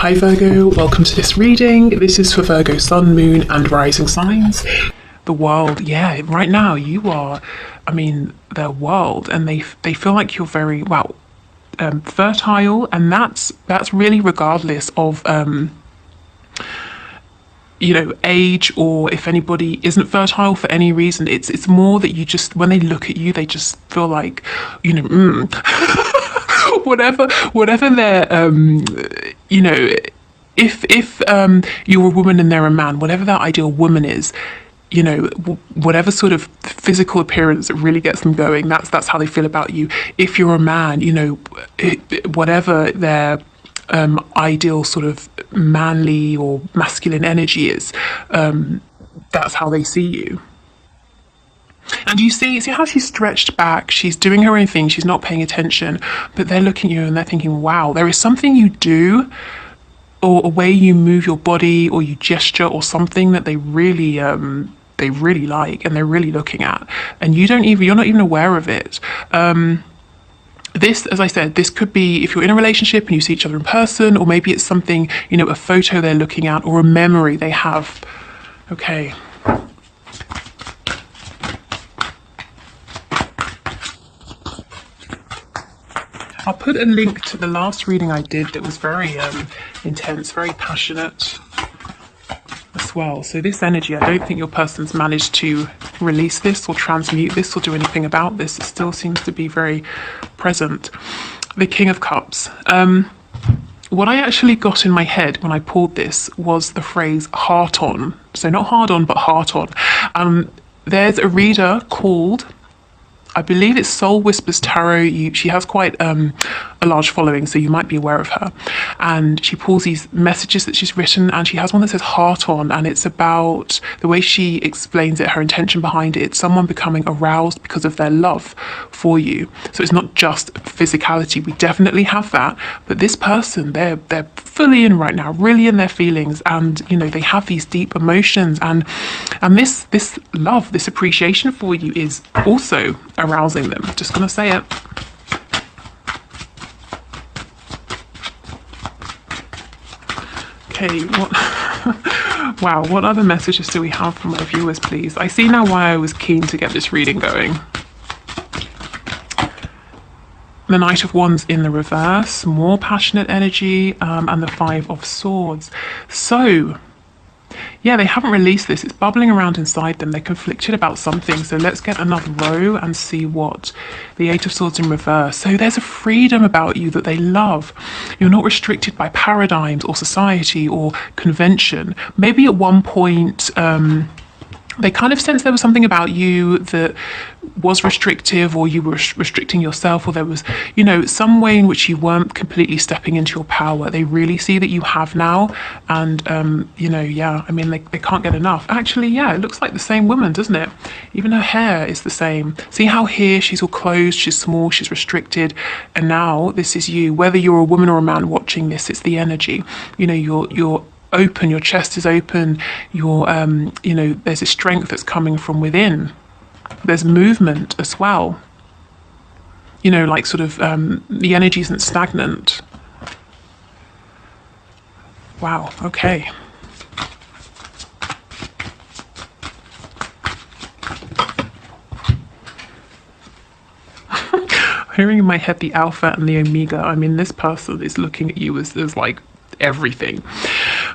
Hi Virgo, welcome to this reading. This is for Virgo Sun, Moon and Rising signs. The world, yeah, right now you are, their world, and they feel like you're very, fertile, and that's really regardless of, age, or if anybody isn't fertile for any reason. It's more that you just, when they look at you, they just feel like, whatever their, if you're a woman and they're a man, whatever that ideal woman is, whatever sort of physical appearance that really gets them going, that's how they feel about you. If you're a man, whatever their ideal sort of manly or masculine energy is, that's how they see you. And you see how she's stretched back, she's doing her own thing, she's not paying attention, but they're looking at you and they're thinking, wow, there is something you do, or a way you move your body, or you gesture, or something that they really like, and they're really looking at, and you're not even aware of it. This, as I said, this could be if you're in a relationship and you see each other in person, or maybe it's something, a photo they're looking at, or a memory they have. Okay. I'll put a link to the last reading I did that was very intense, very passionate as well. So this energy, I don't think your person's managed to release this or transmute this or do anything about this. It still seems to be very present. The King of Cups. What I actually got in my head when I pulled this was the phrase heart on. So not hard on, but heart on. There's a reader called, I believe it's Soul Whispers Tarot. She has quite a large following, so you might be aware of her. And she pulls these messages that she's written, and she has one that says heart on, and it's about the way she explains it, her intention behind it. It's someone becoming aroused because of their love for you. So it's not just physicality. We definitely have that, but this person, they're fully in right now, really in their feelings, and they have these deep emotions, and this love, this appreciation for you is also arousing them. Just gonna say it. Okay, wow, what other messages do we have from my viewers, please? I see now why I was keen to get this reading going. The Knight of Wands in the reverse, more passionate energy, and the Five of Swords. So, yeah, they haven't released this. It's bubbling around inside them. They're conflicted about something. So let's get another row and see what the Eight of Swords in reverse. So there's a freedom about you that they love. You're not restricted by paradigms or society or convention. Maybe at one point, they kind of sensed there was something about you that was restrictive, or you were restricting yourself, or there was, some way in which you weren't completely stepping into your power. They really see that you have now, and, they can't get enough. Actually, yeah, it looks like the same woman, doesn't it? Even her hair is the same. See how here she's all closed, she's small, she's restricted, and now this is you. Whether you're a woman or a man watching this, it's the energy. You're open, your chest is open, you're there's a strength that's coming from within. There's movement as well, like sort of the energy isn't stagnant. Wow, okay. Hearing in my head the Alpha and the Omega. This person is looking at you as like everything.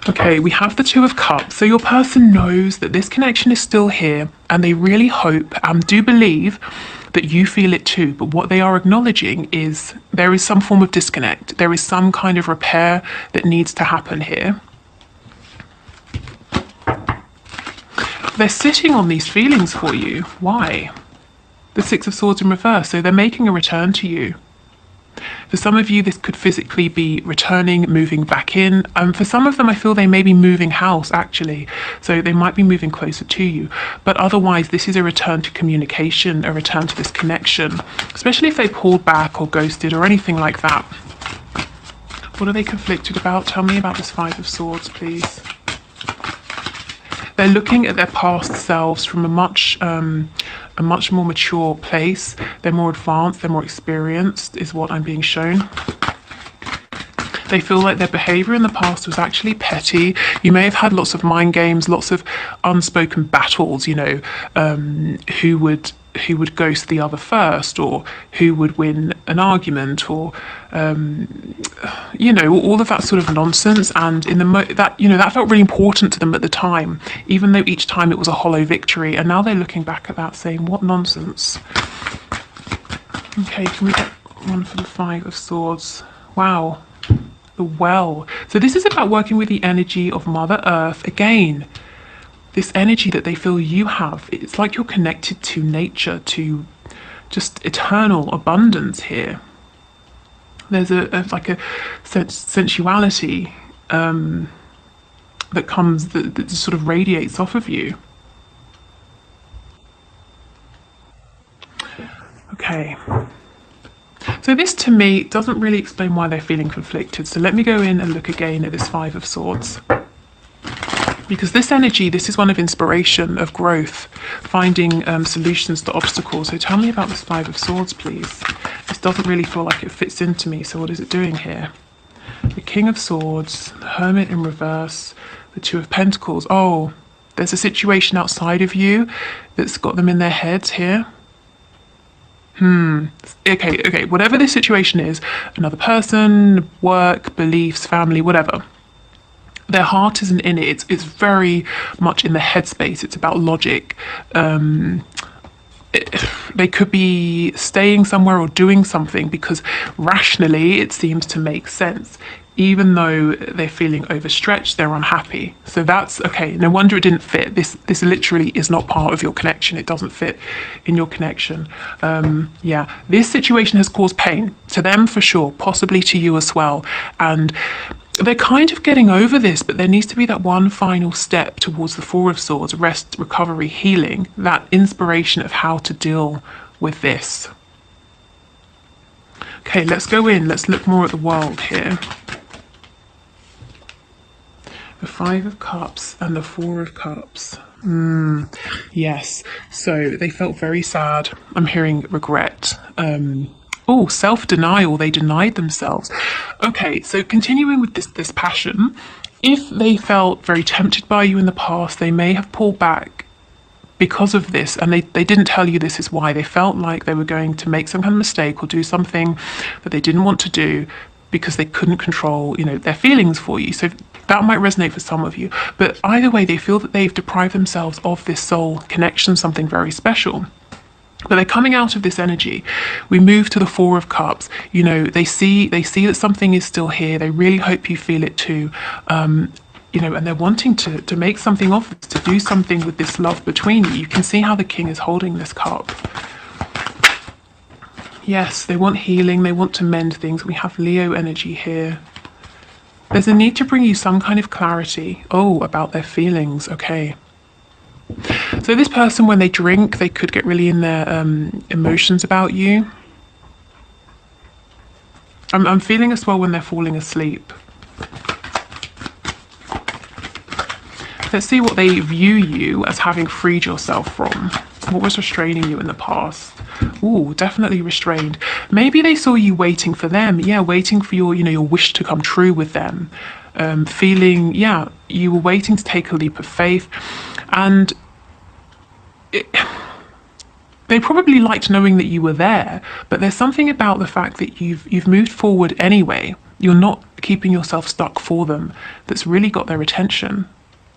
Okay, we have the Two of Cups. So your person knows that this connection is still here, and they really hope and do believe that you feel it too. But what they are acknowledging is there is some form of disconnect. There is some kind of repair that needs to happen here. They're sitting on these feelings for you. Why? The Six of Swords in reverse. So they're making a return to you. For some of you, this could physically be returning, moving back in. For some of them, I feel they may be moving house, actually. So they might be moving closer to you. But otherwise, this is a return to communication, a return to this connection, especially if they pulled back or ghosted or anything like that. What are they conflicted about? Tell me about this Five of Swords, please. They're looking at their past selves from a much more mature place. They're more advanced, they're more experienced, is what I'm being shown. They feel like their behavior in the past was actually petty. You may have had lots of mind games, lots of unspoken battles, you know, who would ghost the other first, or who would win an argument, or you know, all of that sort of nonsense. And in the that, you know, that felt really important to them at the time, even though each time it was a hollow victory. And now they're looking back at that saying, what nonsense. Okay, can we get one for the Five of Swords? Wow, the Well. So this is about working with the energy of Mother Earth again. This energy that they feel you have, it's like you're connected to nature, to just eternal abundance here. There's like a sensuality that comes, that sort of radiates off of you. Okay. So this to me doesn't really explain why they're feeling conflicted. So let me go in and look again at this Five of Swords. Because this energy, this is one of inspiration, of growth, finding solutions to obstacles. So tell me about this Five of Swords, please. This doesn't really feel like it fits into me. So what is it doing here? The King of Swords, the Hermit in reverse, the Two of Pentacles. Oh, there's a situation outside of you that's got them in their heads here. Okay, whatever this situation is, another person, work, beliefs, family, whatever. Their heart isn't in it. It's very much in the headspace. It's about logic. They could be staying somewhere or doing something because rationally it seems to make sense. Even though they're feeling overstretched, they're unhappy. So that's okay. No wonder it didn't fit. This literally is not part of your connection. It doesn't fit in your connection. Yeah, this situation has caused pain to them for sure, possibly to you as well. And they're kind of getting over this, but there needs to be that one final step towards the Four of Swords: rest, recovery, healing, that inspiration of how to deal with this. Okay, let's go in. Let's look more at the world here. The Five of Cups and the Four of Cups. Yes, so they felt very sad. I'm hearing regret. Oh, self-denial. They denied themselves. Okay, so continuing with this passion, if they felt very tempted by you in the past, they may have pulled back because of this, and they didn't tell you this is why. They felt like they were going to make some kind of mistake or do something that they didn't want to do because they couldn't control, you know, their feelings for you. So that might resonate for some of you. But either way, they feel that they've deprived themselves of this soul connection, something very special. But they're coming out of this energy. We move to the Four of Cups. You know, they see that something is still here. They really hope you feel it too. You know, and they're wanting to make something of this, to do something with this love between you. You can see how the King is holding this cup. Yes, they want healing. They want to mend things. We have Leo energy here. There's a need to bring you some kind of clarity. Oh, about their feelings. Okay. So this person, when they drink, they could get really in their emotions about you. I'm feeling as well when they're falling asleep. Let's see what they view you as having freed yourself from. What was restraining you in the past? Ooh, definitely restrained. Maybe they saw you waiting for them. Yeah, waiting for your, you know, your wish to come true with them. Feeling, yeah, you were waiting to take a leap of faith. And they probably liked knowing that you were there, but there's something about the fact that you've moved forward anyway. You're not keeping yourself stuck for them. That's really got their attention.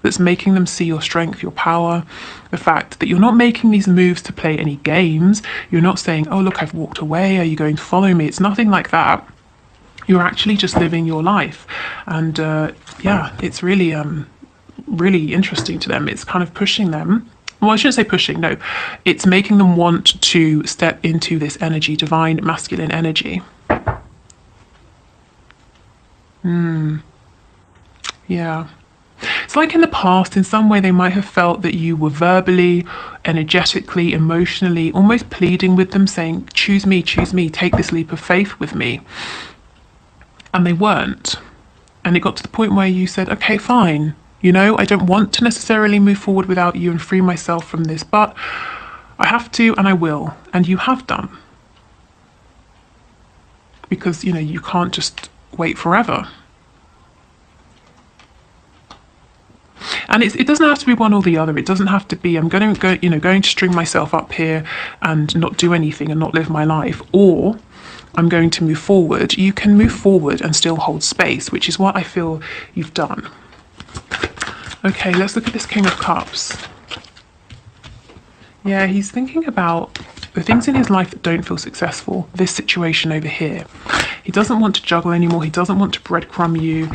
That's making them see your strength, your power, the fact that you're not making these moves to play any games. You're not saying, oh, look, I've walked away. Are you going to follow me? It's nothing like that. You're actually just living your life. And yeah, it's really, really interesting to them. It's kind of pushing them. Well, I shouldn't say pushing, no. It's making them want to step into this energy, divine masculine energy. Yeah. It's like in the past, in some way, they might have felt that you were verbally, energetically, emotionally, almost pleading with them, saying, choose me, take this leap of faith with me. And they weren't. And it got to the point where you said, okay, fine. You know, I don't want to necessarily move forward without you and free myself from this, but I have to and I will. And you have done. Because, you know, you can't just wait forever. And it doesn't have to be one or the other. It doesn't have to be I'm going to go, going to string myself up here and not do anything and not live my life, or I'm going to move forward. You can move forward and still hold space, which is what I feel you've done. Okay, let's look at this King of Cups. Yeah, he's thinking about the things in his life that don't feel successful. This situation over here. He doesn't want to juggle anymore. He doesn't want to breadcrumb you.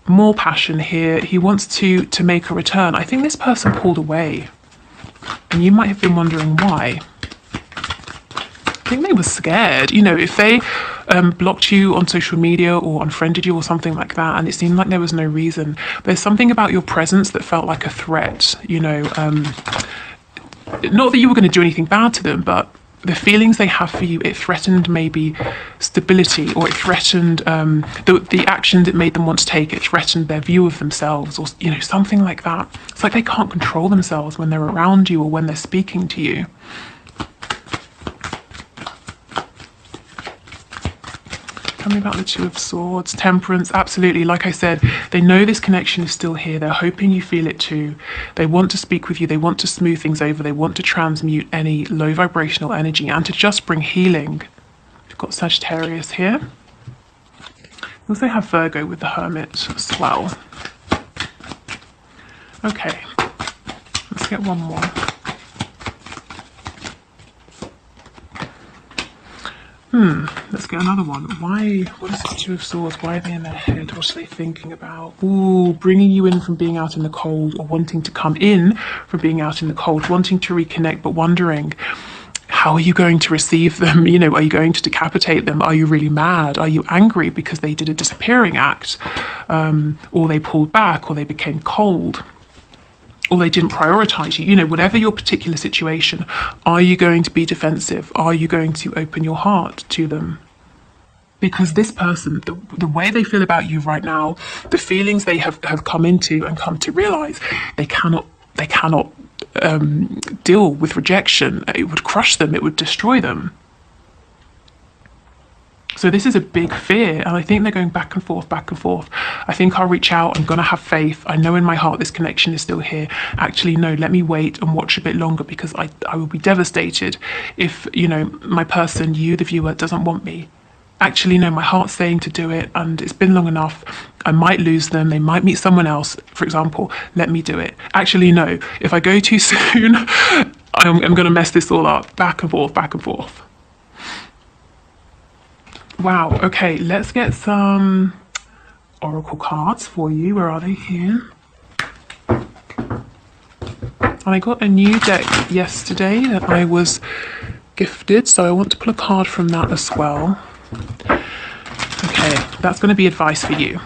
More passion here. He wants to make a return. I think this person pulled away. And you might have been wondering why. I think they were scared. If they blocked you on social media or unfriended you or something like that, and it seemed like there was no reason. There's something about your presence that felt like a threat, not that you were going to do anything bad to them, but the feelings they have for you, it threatened maybe stability, or it threatened the actions it made them want to take. It threatened their view of themselves, or something like that. It's like they can't control themselves when they're around you or when they're speaking to you. Tell me about the Two of Swords. Temperance, absolutely. Like I said, they know this connection is still here. They're hoping you feel it too. They want to speak with you. They want to smooth things over. They want to transmute any low vibrational energy and to just bring healing. We've got Sagittarius here. We also have Virgo with the Hermit as well. Okay, let's get one more. Let's get another one. What is the Two of Swords? Why are they in their head? What are they thinking about? Ooh, bringing you in from being out in the cold, or wanting to come in from being out in the cold, wanting to reconnect, but wondering, how are you going to receive them? Are you going to decapitate them? Are you really mad? Are you angry because they did a disappearing act? Or they pulled back, or they became cold? Or they didn't prioritize you, whatever your particular situation, are you going to be defensive? Are you going to open your heart to them? Because this person, the way they feel about you right now, the feelings they have come into and come to realize, they cannot deal with rejection. It would crush them, it would destroy them. So this is a big fear, and I think they're going back and forth, back and forth. I think I'll reach out, I'm going to have faith. I know in my heart this connection is still here. Actually, no, let me wait and watch a bit longer, because I will be devastated if, my person, you, the viewer, doesn't want me. Actually, no, my heart's saying to do it, and it's been long enough. I might lose them. They might meet someone else, for example. Let me do it. Actually, no, if I go too soon, I'm going to mess this all up. Back and forth, back and forth. Wow, okay, let's get some oracle cards for you. Where are they? Here. And I got a new deck yesterday that I was gifted, so I want to pull a card from that as well. Okay, that's going to be advice for you.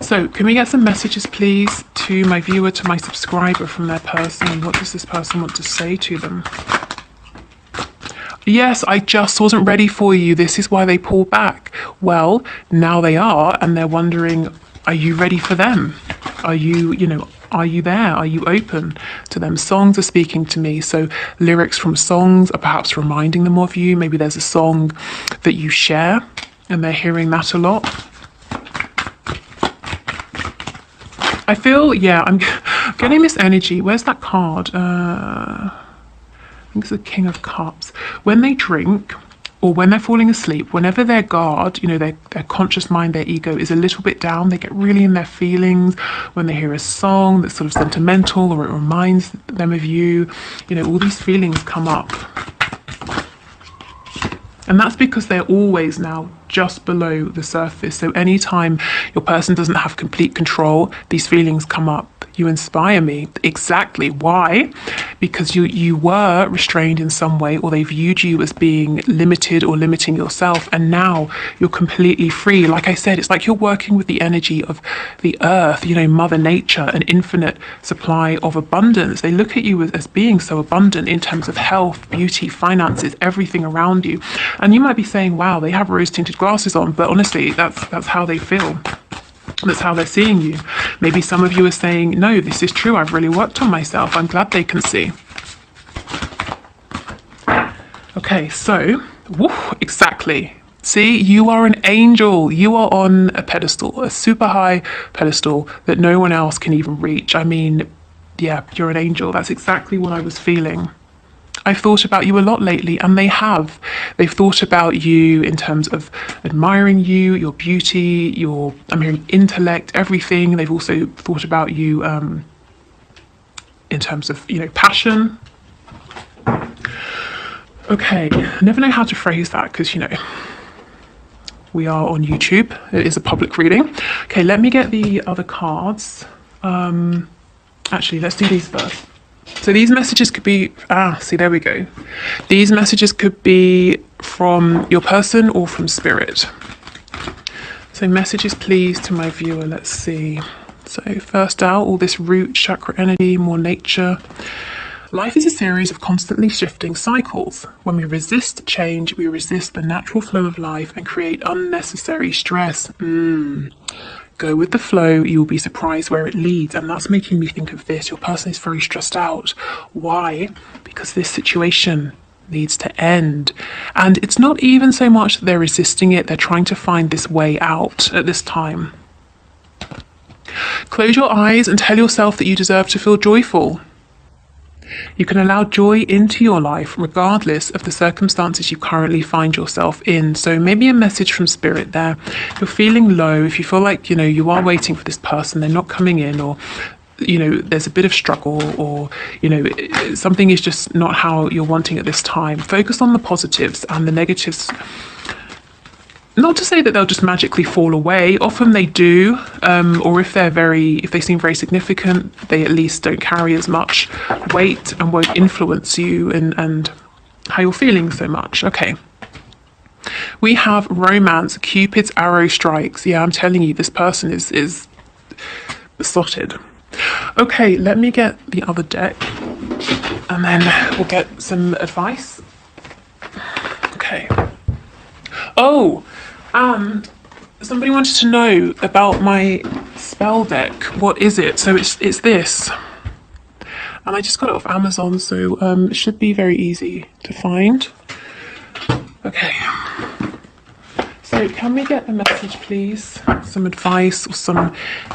So, can we get some messages, please, to my viewer, to my subscriber, from their person? What does this person want to say to them? Yes, I just wasn't ready for you. This is why they pulled back. Well, now they are, and they're wondering, are you ready for them? Are you, are you there? Are you open to them? Songs are speaking to me. So lyrics from songs are perhaps reminding them of you. Maybe there's a song that you share and they're hearing that a lot. I feel, yeah, I'm getting this energy. Where's that card? I think it's the King of Cups. When they drink, or when they're falling asleep, whenever their guard, their conscious mind, their ego is a little bit down, they get really in their feelings. When they hear a song that's sort of sentimental, or it reminds them of you, all these feelings come up. And that's because they're always now just below the surface. So anytime your person doesn't have complete control, these feelings come up. You inspire me. Exactly. Why? Because you were restrained in some way, or they viewed you as being limited or limiting yourself, and now you're completely free. Like I said, it's like you're working with the energy of the earth, Mother Nature, an infinite supply of abundance. They look at you as being so abundant in terms of health, beauty, finances, everything around you. And you might be saying, wow, they have rose-tinted glasses on, but honestly, that's how they feel. That's how they're seeing you. Maybe some of you are saying, no, this is true. I've really worked on myself. I'm glad they can see. Okay, so, exactly. See, you are an angel. You are on a pedestal, a super high pedestal that no one else can even reach. I mean, yeah, you're an angel. That's exactly what I was feeling. I've thought about you a lot lately, and they have. They've thought about you in terms of admiring you, your beauty, your, intellect, everything. They've also thought about you in terms of, passion. Okay, I never know how to phrase that because, we are on YouTube. It is a public reading. Okay, let me get the other cards. Actually, let's do these first. So these messages could be, see, there we go. These messages could be from your person or from spirit. So messages, please, to my viewer. Let's see. So first out, all this root chakra energy, more nature. Life is a series of constantly shifting cycles. When we resist change, we resist the natural flow of life and create unnecessary stress. Go with the flow, you'll be surprised where it leads. And that's making me think of this. Your person is very stressed out. Why? Because this situation needs to end. And it's not even so much that they're resisting it, they're trying to find this way out at this time. Close your eyes and tell yourself that you deserve to feel joyful. You can allow joy into your life regardless of the circumstances you currently find yourself in. So maybe a message from spirit there. If you're feeling low, if you feel like, you are waiting for this person, they're not coming in, or, there's a bit of struggle, or, something is just not how you're wanting at this time. Focus on the positives, and the negatives, not to say that they'll just magically fall away. Often they do, or if they seem very significant, they at least don't carry as much weight and won't influence you and how you're feeling so much. Okay. We have romance, Cupid's arrow strikes. Yeah, I'm telling you, this person is besotted. Okay, let me get the other deck, and then we'll get some advice. Okay. Oh, and somebody wanted to know about my spell deck. What is it? So it's this. And I just got it off Amazon, so it should be very easy to find. Okay. So can we get a message, please? Some advice or some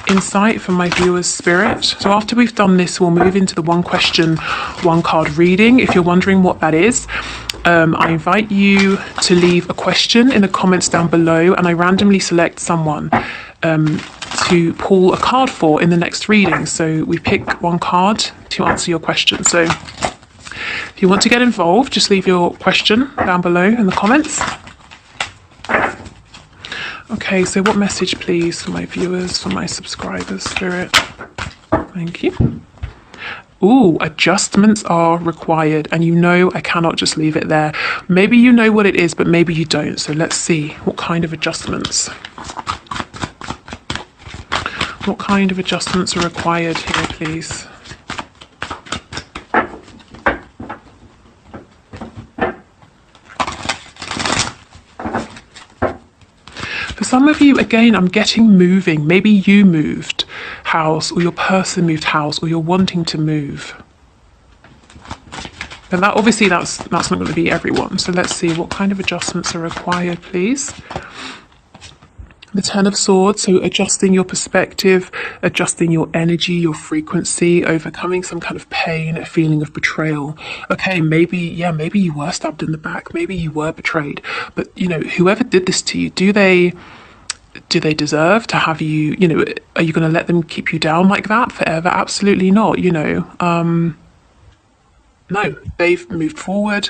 insight from my viewer's spirit. So after we've done this, we'll move into the one question, one card reading. If you're wondering what that is, I invite you to leave a question in the comments down below, and I randomly select someone to pull a card for in the next reading. So we pick one card to answer your question. So if you want to get involved, just leave your question down below in the comments. Okay, so what message, please, for my viewers, for my subscribers, Spirit? Thank you. Ooh, adjustments are required, and I cannot just leave it there. Maybe you know what it is, but maybe you don't. So let's see what kind of adjustments. What kind of adjustments are required here, please? For some of you, again, I'm getting moving. Maybe you moved house, or your person moved house, or you're wanting to move. And that obviously that's not going to be everyone. So let's see what kind of adjustments are required, please. The Ten of Swords, so adjusting your perspective, adjusting your energy, your frequency, overcoming some kind of pain, a feeling of betrayal. Okay, maybe you were stabbed in the back, maybe you were betrayed, but whoever did this to you, do they deserve to have you, are you going to let them keep you down like that forever? Absolutely not, no, they've moved forward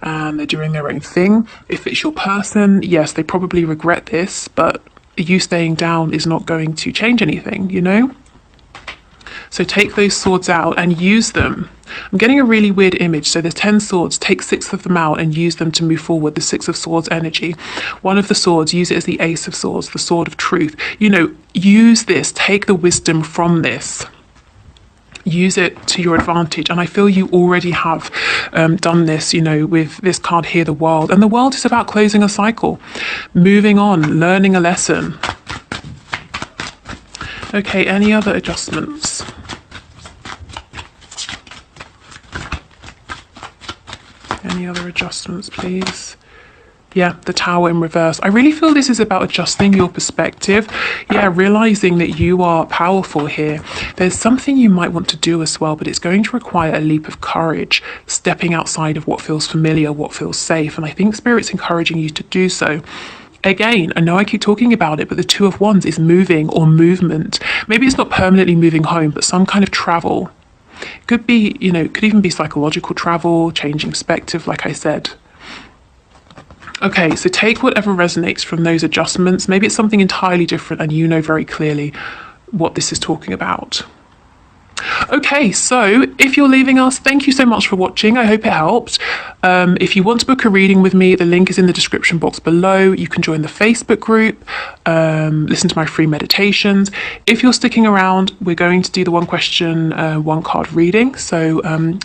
and they're doing their own thing. If it's your person, yes, they probably regret this, but you staying down is not going to change anything, So take those swords out and use them. I'm getting a really weird image. So there's 10 swords, take 6 of them out and use them to move forward, the 6 of swords energy. One of the swords, use it as the Ace of Swords, the sword of truth. Use this, take the wisdom from this. Use it to your advantage, and I feel you already have done this, with this card here, the World. And the World is about closing a cycle, moving on, learning a lesson. Okay, any other adjustments? Any other adjustments, please? Yeah, the Tower in reverse. I really feel this is about adjusting your perspective. Yeah, realizing that you are powerful here. There's something you might want to do as well, but it's going to require a leap of courage, stepping outside of what feels familiar, what feels safe. And I think Spirit's encouraging you to do so. Again, I know I keep talking about it, but the Two of Wands is moving or movement. Maybe it's not permanently moving home, but some kind of travel. Could be, could even be psychological travel, changing perspective, like I said. Okay, so take whatever resonates from those adjustments. Maybe it's something entirely different and you know very clearly what this is talking about. Okay, so if you're leaving us, thank you so much for watching. I hope it helped. If you want to book a reading with me, the link is in the description box below. You can join the Facebook group, listen to my free meditations. If you're sticking around, we're going to do the one question, one card reading. So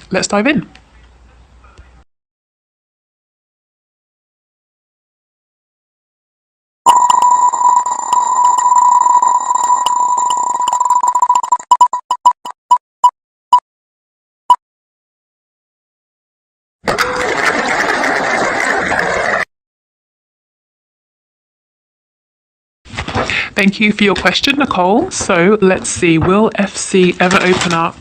let's dive in. Thank you for your question, Nicole. So let's see, will FC ever open up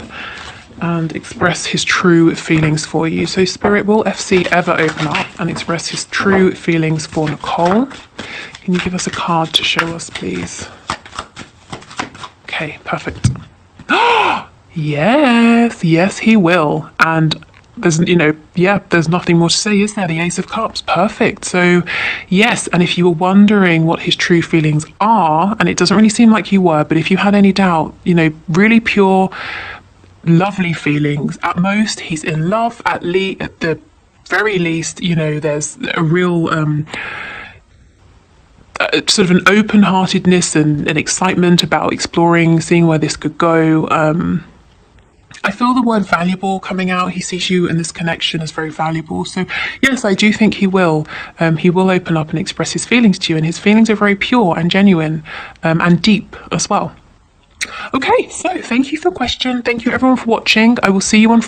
and express his true feelings for you? So Spirit, will FC ever open up and express his true feelings for Nicole? Can you give us a card to show us, please? Okay, perfect. Yes, he will. And there's, there's nothing more to say, is there? The Ace of Cups, perfect. So yes, and if you were wondering what his true feelings are, and it doesn't really seem like you were, but if you had any doubt, really pure, lovely feelings. At most, he's in love. At the very least, there's a real sort of an open-heartedness and an excitement about exploring, seeing where this could go. I feel the word valuable coming out. He sees you and this connection as very valuable. So yes, I do think he will. He will open up and express his feelings to you, and his feelings are very pure and genuine and deep as well. Okay, so thank you for the question. Thank you everyone for watching. I will see you on